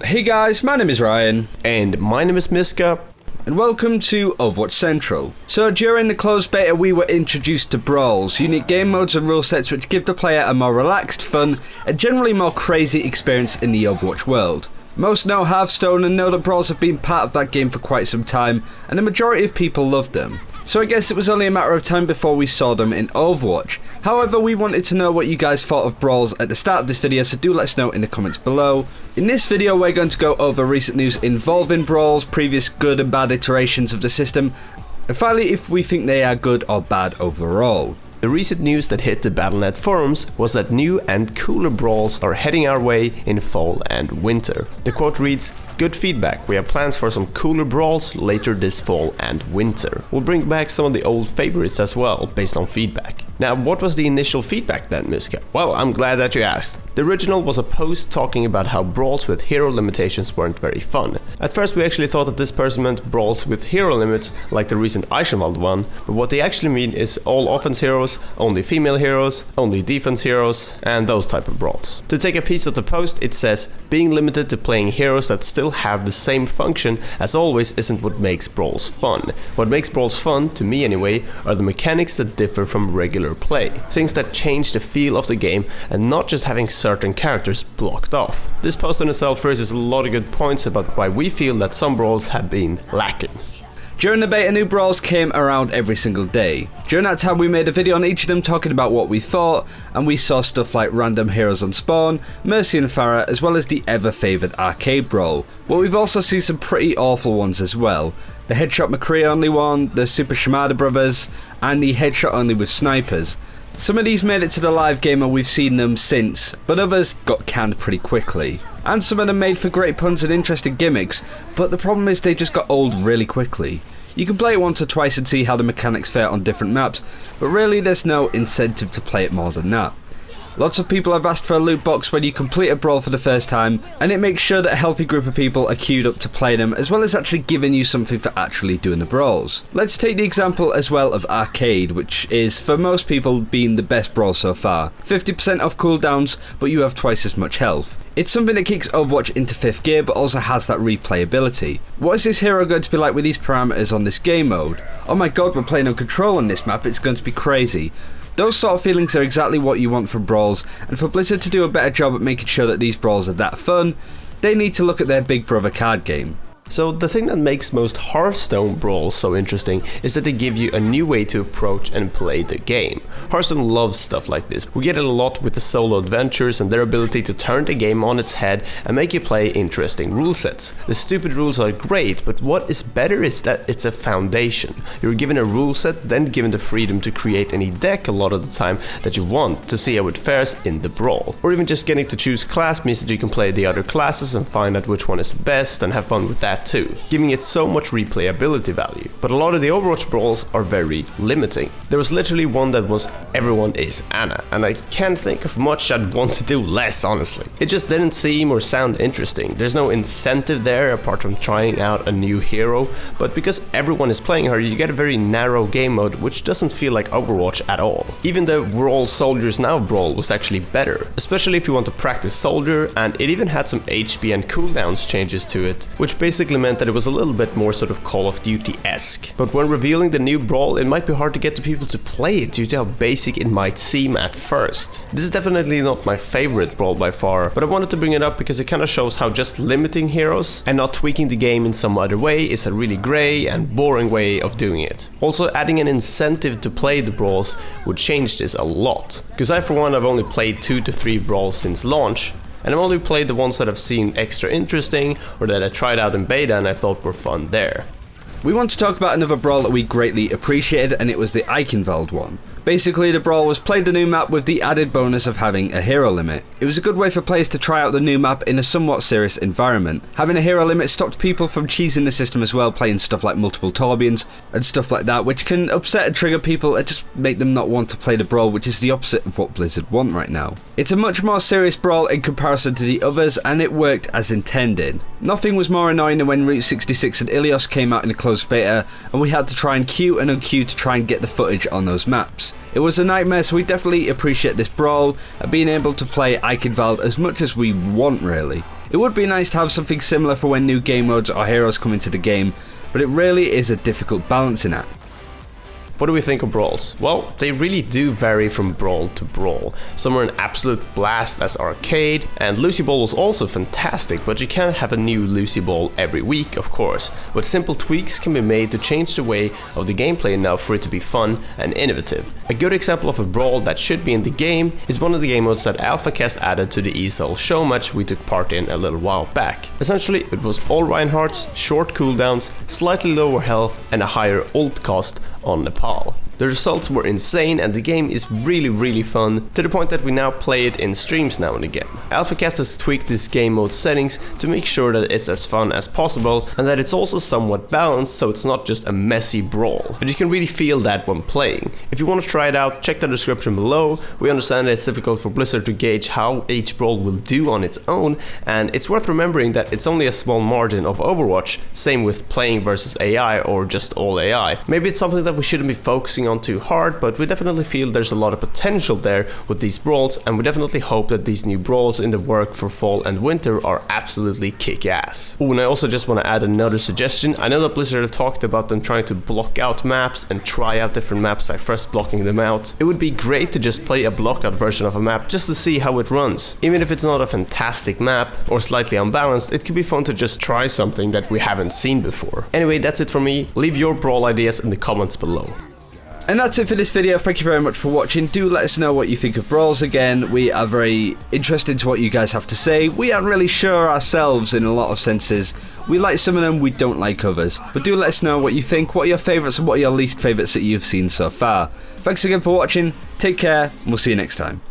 Hey guys, my name is Ryan. And my name is Miska. And welcome to Overwatch Central. So during the closed beta we were introduced to Brawls, unique game modes and rule sets which give the player a more relaxed, fun, and generally more crazy experience in the Overwatch world. Most know Hearthstone and know that Brawls have been part of that game for quite some time, and the majority of people love them. So I guess it was only a matter of time before we saw them in Overwatch. However, we wanted to know what you guys thought of Brawls at the start of this video, so do let us know in the comments below. In this video we're going to go over recent news involving Brawls, previous good and bad iterations of the system, and finally if we think they are good or bad overall. The recent news that hit the Battle.net forums was that new and cooler Brawls are heading our way in fall and winter. The quote reads, "Good feedback, we have plans for some cooler Brawls later this fall and winter. We'll bring back some of the old favorites as well, based on feedback." Now, what was the initial feedback then, Miska? Well, I'm glad that you asked. The original was a post talking about how Brawls with hero limitations weren't very fun. At first we actually thought that this person meant Brawls with hero limits, like the recent Eichenwald one, but what they actually mean is all offense heroes, only female heroes, only defense heroes, and those type of Brawls. To take a piece of the post, it says, "Being limited to playing heroes that still have the same function as always isn't what makes Brawls fun. What makes Brawls fun, to me anyway, are the mechanics that differ from regular play. Things that change the feel of the game and not just having certain characters blocked off." This post in itself raises a lot of good points about why we feel that some Brawls have been lacking. During the beta, new Brawls came around every single day. During that time we made a video on each of them talking about what we thought, and we saw stuff like random heroes on spawn, Mercy and Pharah, as well as the ever favoured arcade Brawl. But we've also seen some pretty awful ones as well. The Headshot McCree only one, the Super Shimada brothers, and the Headshot only with snipers. Some of these made it to the live game and we've seen them since, but others got canned pretty quickly. And some of them made for great puns and interesting gimmicks, but the problem is they just got old really quickly. You can play it once or twice and see how the mechanics fare on different maps, but really there's no incentive to play it more than that. Lots of people have asked for a loot box when you complete a Brawl for the first time, and it makes sure that a healthy group of people are queued up to play them, as well as actually giving you something for actually doing the Brawls. Let's take the example as well of Arcade, which is, for most people, been the best Brawl so far. 50% off cooldowns, but you have twice as much health. It's something that kicks Overwatch into 5th gear, but also has that replayability. What is this hero going to be like with these parameters on this game mode? Oh my god, we're playing on control on this map, it's going to be crazy. Those sort of feelings are exactly what you want from Brawls, and for Blizzard to do a better job at making sure that these Brawls are that fun, they need to look at their Big Brother card game. So the thing that makes most Hearthstone Brawls so interesting is that they give you a new way to approach and play the game. Hearthstone loves stuff like this. We get it a lot with the solo adventures and their ability to turn the game on its head and make you play interesting rule sets. The stupid rules are great, but what is better is that it's a foundation. You're given a rule set, then given the freedom to create any deck a lot of the time that you want to see how it fares in the Brawl. Or even just getting to choose class means that you can play the other classes and find out which one is the best and have fun with that too, giving it so much replayability value. But a lot of the Overwatch Brawls are very limiting. There was literally one that was everyone is Anna, and I can't think of much I'd want to do less, honestly. It just didn't seem or sound interesting. There's no incentive there apart from trying out a new hero, but because everyone is playing her, you get a very narrow game mode which doesn't feel like Overwatch at all. Even the We're All Soldiers Now Brawl was actually better, especially if you want to practice soldier, and it even had some HP and cooldowns changes to it, which basically meant that it was a little bit more sort of Call of Duty-esque. But when revealing the new Brawl, it might be hard to get to people to play it due to how basic it might seem at first. This is definitely not my favorite Brawl by far, but I wanted to bring it up because it kind of shows how just limiting heroes and not tweaking the game in some other way is a really grey and boring way of doing it. Also, adding an incentive to play the Brawls would change this a lot. Because I for one have only played 2 to 3 Brawls since launch, and I've only played the ones that have seemed extra interesting or that I tried out in beta and I thought were fun there. We want to talk about another Brawl that we greatly appreciated, and it was the Eichenwald one. Basically, the Brawl was played the new map with the added bonus of having a hero limit. It was a good way for players to try out the new map in a somewhat serious environment. Having a hero limit stopped people from cheesing the system as well, playing stuff like multiple Torbjorns and stuff like that, which can upset and trigger people and just make them not want to play the Brawl, which is the opposite of what Blizzard want right now. It's a much more serious Brawl in comparison to the others, and it worked as intended. Nothing was more annoying than when Route 66 and Ilios came out in a closed beta, and we had to try and queue and unqueue to try and get the footage on those maps. It was a nightmare, so we definitely appreciate this brawl and being able to play Eichenwald as much as we want, really. It would be nice to have something similar for when new game modes or heroes come into the game, but it really is a difficult balancing act. What do we think of Brawls? Well, they really do vary from brawl to brawl. Some are an absolute blast as arcade, and Lucy Ball was also fantastic, but you can't have a new Lucy Ball every week, of course. But simple tweaks can be made to change the way of the gameplay enough for it to be fun and innovative. A good example of a brawl that should be in the game is one of the game modes that AlphaCast added to the ESL show match we took part in a little while back. Essentially, it was all Reinhardts, short cooldowns, slightly lower health, and a higher ult cost on Nepal. The results were insane and the game is really fun, to the point that we now play it in streams now and again. AlphaCast has tweaked this game mode settings to make sure that it's as fun as possible and that it's also somewhat balanced so it's not just a messy brawl. But you can really feel that when playing. If you want to try it out, check the description below. We understand that it's difficult for Blizzard to gauge how each brawl will do on its own, and it's worth remembering that it's only a small margin of Overwatch, same with playing versus AI or just all AI. Maybe it's something that we shouldn't be focusing on too hard, but we definitely feel there's a lot of potential there with these brawls, and we definitely hope that these new brawls in the work for fall and winter are absolutely kick-ass. Oh, and I also just want to add another suggestion. I know that Blizzard have talked about them trying to block out maps and try out different maps like first blocking them out. It would be great to just play a blockout version of a map just to see how it runs. Even if it's not a fantastic map or slightly unbalanced, it could be fun to just try something that we haven't seen before. Anyway, that's it for me. Leave your brawl ideas in the comments below. And that's it for this video. Thank you very much for watching. Do let us know what you think of Brawls again. We are very interested to what you guys have to say. We aren't really sure ourselves in a lot of senses. We like some of them, we don't like others. But do let us know what you think, what are your favourites and what are your least favourites that you've seen so far. Thanks again for watching, take care, and we'll see you next time.